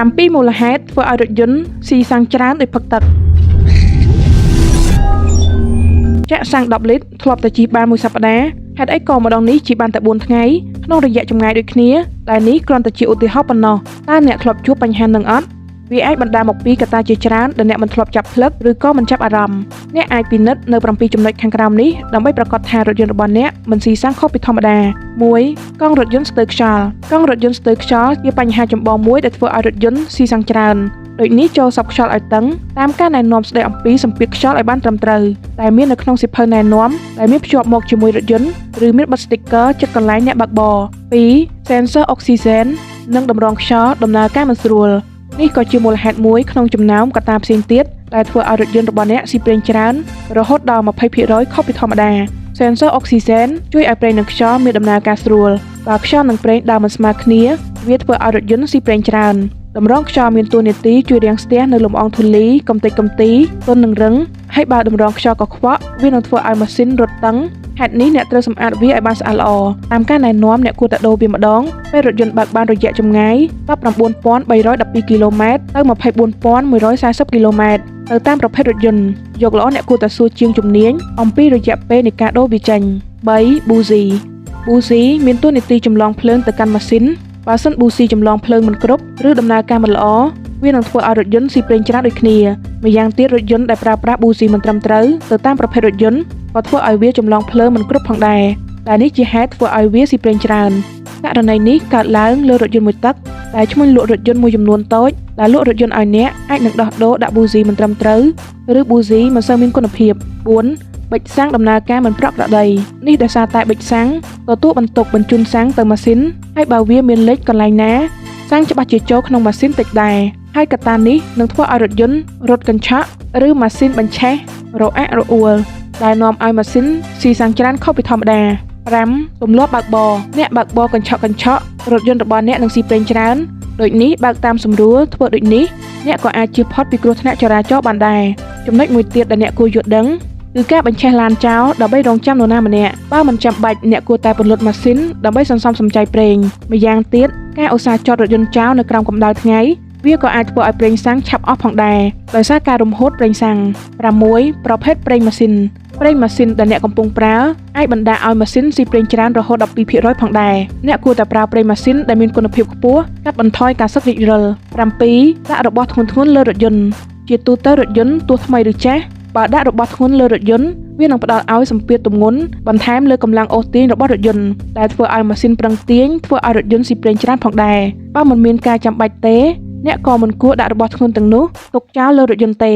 7 មូលហេតុធ្វើឲ្យរថយន្តស៊ីសាំងច្រើនដោយផឹកទឹកចាក់សាំង10 លីត្រធ្លាប់តែជិះបានមួយសប្តាហ៍ហេតុអីក៏ម្ដងនេះជិះបានតែ4 ថ្ងៃក្នុងរយៈចម្ងាយដូចគ្នាតែនេះគ្រាន់តែជាឧទាហរណ៍ប៉ុណ្ណោះតើអ្នកធ្លាប់ជួបបញ្ហានឹងអត់វាអាចបណ្ដាលមកពីកត្តាជាច្រើនដែលអ្នកមិនធ្លាប់ចាប់ផ្លឹកឬក៏មិនចាប់អារម្មណ៍អ្នកអាចពិនិត្យនៅ7ចំណុចខាងក្រោមនេះដើម្បីប្រាកដថារថយន្តរបស់អ្នកមិនស៊ីសាំងខុសពីធម្មតា 1. កង់រថយន្តស្ទើរខ្យល់កង់រថយន្តស្ទើរខ្យល់ជាបញ្ហាចម្បងមួយដែលធ្វើឲ្យរថយន្តស៊ីសាំងច្រើនដូចនេះចូលសពខ្យល់ឲ្យតឹងតាមការណែនាំស្ដីអំពីសម្ពាធខ្យល់ឲ្យបានត្រឹមត្រូវតែមាននៅក្នុងសៀវភៅណែនាំដែលមានភ្ជាប់មកជាមួយរថយន្តឬមានបិទ sticker ជិតកន្លែងអ្នកបើកបរ 2. sensor oxygen និងតម្រងខ្យល់ដំណើរការមិនស្រួលនេះក៏ជាមូលហេតុមួយក្នុងចំណោមកត្តាផ្សេងទៀតដែលធ្វើឲ្យរថយន្តរបស់អ្នកស៊ីប្រេងច្រើនរហូតដល់ 20% ខុសពីធម្មតា sensor oxygen ជួយឲ្យប្រេងនិងខ្យល់មានដំណើរការស្រួលបើខ្យល់និងប្រេងដើរមិនស្មើគ្នាវាធ្វើឲ្យរថយន្តស៊ីប្រេងច្រើនតម្រងខ្យល់មានតួនាទីជួយរាំងស្ទះនៅលំអងធូលីកំទេចកំទីទន់និងរឹងហើយបើតម្រងខ្យល់កខ្វក់វានឹងធ្វើឲ្យម៉ាស៊ីនរត់តឹងហេតុនេះអ្នកត្រូវសម្អាតវាឲ្យបានស្អាតល្អតាមការណែនាំអ្នកគួរតែដូរវាម្ដងពេលរថយន្តបើកបានរយៈចម្ងាយ 19,312 គីឡូម៉ែត្រទៅ 24,140 គីឡូម៉ែត្រទៅតាមប្រភេទរថយន្តយកល្អអ្នកគួរតែសួរជាងជំនាញអំពីរយៈពេលនៃការដូរវាចេញ 3. ប៊ូស៊ីមានតួនាទីចម្លងភ្លើងទៅកាន់ម៉ាស៊ីនបើសិនប៊ូស៊ីចម្លងភ្លើងមិនគ្រប់ឬដំណើរការមិនល្អវានឹងធ្វើឲ្យរថយន្តស៊ីប្រេងច្រើនដូចគ្នាម្យ៉ាងទៀតរថយន្តដែលប្រើប្រាស់ប៊ូស៊ីមិនត្រឹមត្រូវទៅតាមប្រភេទរថយន្តក៏ធ្វើឲ្យវាចម្លងភ្លើងមិនគ្រប់ផងដែរតែនេះជាហេតុធ្វើឲ្យវាស៊ីប្រេងច្រើនករណីនេះកើតឡើងលើរថយន្តមួយទឹកដែលឈ្មួញលក់រថយន្តមួយចំនួនតូចដែលលក់រថយន្តឲ្យអ្នកអាចនឹងដោះដូរដាក់ប៊ូស៊ីមិនត្រឹមត្រូវឬប៊ូស៊ីមិនសូវមានគុណភាព 4. ប៊ិចសាំងដំណើរការមិនប្រក្រតីនេះដោយសារតែប៊ិចសាំងទទួលបន្ទុកបញ្ជូនសាំងទៅម៉ាស៊ីនហើយបើវាមានលេខកន្លែងណាសាំងច្បាស់ជាចូលក្នុងម៉ាស៊ីនតិចដែរហើយកត្តានេះនឹងធ្វើឲ្យរថយន្តរត់កញ្ឆក់ឬម៉ាស៊ីនបញ្ឆេះរអាក់រអួលដែលនាំឲ្យម៉ាស៊ីនស៊ីសាំងច្រើនខុសពីធម្មតា 5. ទម្លាប់បើកបរអ្នកបើកបរកញ្ឆក់រថយន្តរបស់អ្នកនឹងស៊ីប្រេងច្រើនដូចនេះបើកតាមសម្រួលធ្វើដូចនេះអ្នកក៏អាចជៀសផុតពីគ្រោះថ្នាក់ចរាចរណ៍បានដែរចំណុចមួយទៀតដែលអ្នកគួរយល់ដឹងគឺការបញ្ឆេះឡានចោលដើម្បីរងចាំនរណាម្នាក់បើមិនចាំបាច់អ្នកគួរតែពន្លត់ម៉ាស៊ីនដើម្បីសន្សំសំចៃប្រេងម្យ៉ាងទៀតការឧស្សាហ៍ចតរថយន្តចោលនៅក្រោមកម្ដៅថ្ងៃវាក៏អាចធ្វើឲ្យប្រេងសាំងឆាប់អស់ផងដែរដោយសារការរំហួតប្រេងសាំង 6. ប្រភេទប្រេងម៉ាស៊ីនដែលអ្នកកំពុងប្រើអាចបណ្ដាលឲ្យម៉ាស៊ីនស៊ីប្រេងច្រើនរហូតដល់ 2% ផងដែរអ្នកគួរតែប្រើប្រេងម៉ាស៊ីនដែលមានគុណភាពខ្ពស់កាត់បន្ថយការសឹករិចរិល 7. ដាក់របស់ធ្ងន់ៗលើរថយន្តជាទូទៅរថយន្តទោះថ្មីឬចាស់បើដាក់របស់ធ្ងន់លើរថយន្តវានឹងផ្ដល់ឲ្យសម្ពាធទម្ងន់បន្ថែមលើកម្លាំងអូសទាញរបស់រថយន្តដែលធ្វើឲ្យម៉ាស៊ីនប្រឹងទាញធ្វើឲ្យរថយន្តស៊ីប្រេងច្រើនផងដែរបើមិនមានការចាំបាច់ទេអ្នកក៏មិនគួរដាក់របស់ធ្ងន់ទាំងនោះទុកចោលលើរថយន្តទេ